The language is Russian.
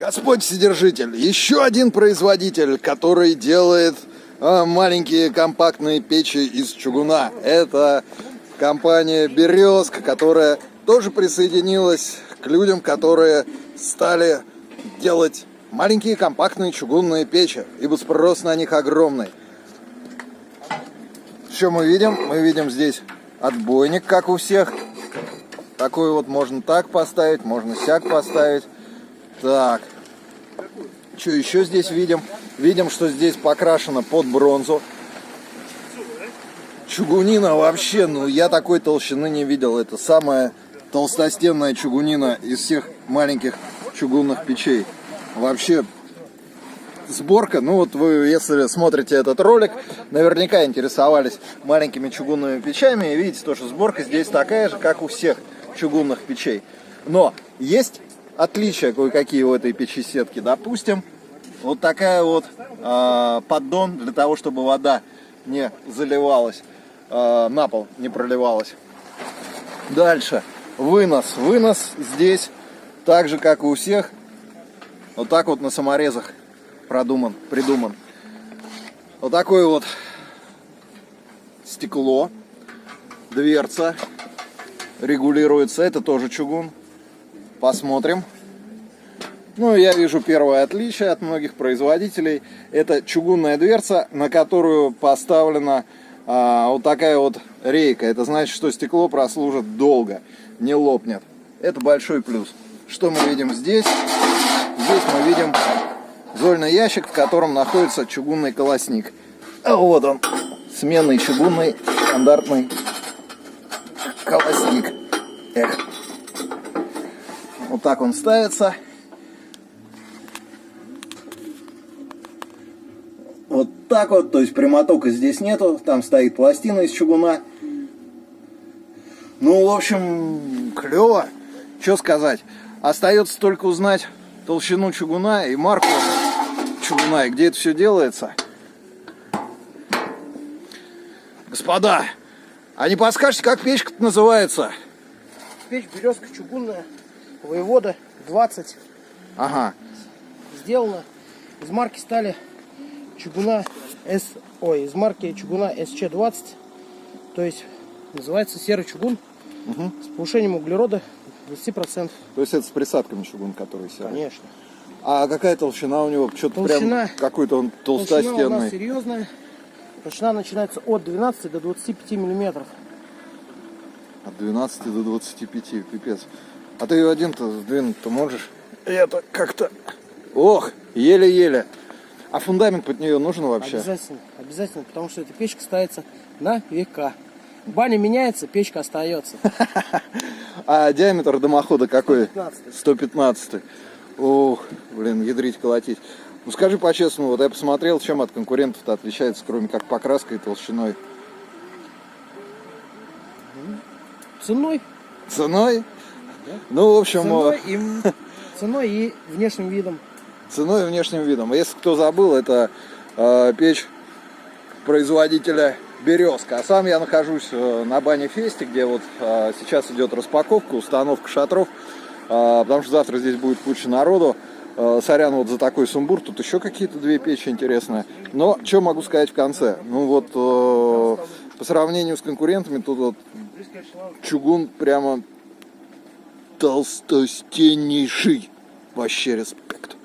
Господь Вседержитель, еще один производитель, который делает маленькие компактные печи из чугуна. Это компания Березка, которая тоже присоединилась к людям, которые стали делать маленькие компактные чугунные печи, ибо спрос на них огромный. Что мы видим? Мы видим здесь отбойник, как у всех. Такой вот можно так поставить, можно сяк поставить. Так, что еще здесь видим? Видим, что здесь покрашено под бронзу. Чугунина вообще, ну я такой толщины не видел. Это самая толстостенная чугунина из всех маленьких чугунных печей. Вообще сборка, ну вот вы, если смотрите этот ролик, наверняка интересовались маленькими чугунными печами и видите то, что сборка здесь такая же, как у всех чугунных печей. Но есть отличия кое-какие у этой печи сетки. Допустим, вот такая вот поддон для того, чтобы вода не заливалась, на пол не проливалась. Дальше вынос. Вынос здесь так же, как и у всех, вот так вот на саморезах придуман. Вот такое вот стекло, дверца регулируется. Это тоже чугун. Посмотрим. Ну, я вижу первое отличие от многих производителей. Это чугунная дверца, на которую поставлена вот такая вот рейка. Это значит, что стекло прослужит долго, не лопнет. Это большой плюс. Что мы видим здесь? Здесь мы видим зольный ящик, в котором находится чугунный колосник. А вот он, сменный чугунный стандартный колосник. Эх. Вот так он ставится. Вот так вот, то есть прямотока здесь нету, там стоит пластина из чугуна. Ну, в общем, клево. Что сказать? Остается только узнать толщину чугуна и марку чугуна, и где это все делается. Господа, а не подскажете, как печка-то называется? Печь Березка чугунная, Воевода 20. Ага. Сделана из марки стали чугуна из марки чугуна СЧ-20. То есть называется серый чугун с повышением углерода 20%. То есть это с присадками чугун, который серый? Конечно. А какая толщина у него? Что-то прям какой-то он толстостенный. Толщина у нас серьезная. Толщина начинается от 12 до 25 миллиметров. От 12 до 25, пипец. А ты один-то сдвинуть-то можешь? Я-то как-то... Ох, еле-еле. А фундамент под нее нужен вообще? Обязательно, обязательно, потому что эта печка ставится на века. Баня меняется, печка остается. А диаметр дымохода какой? 115. 115. Ох, блин, ядрить, колотить. Ну скажи по-честному, вот я посмотрел, чем от конкурентов-то отличается, кроме как покраской и толщиной. Ценой. Ценой? Да. Ну, в общем... Ценой и внешним видом. Ценой и внешним видом. Если кто забыл, это печь производителя Березка. А сам я нахожусь на бане Фесте, где вот сейчас идет распаковка, установка шатров, потому что завтра здесь будет куча народу. Сорян вот за такой сумбур, тут еще какие-то две печи интересные. Но что могу сказать в конце? Ну вот по сравнению с конкурентами, тут вот чугун прямо толстостеннейший. Вообще респект.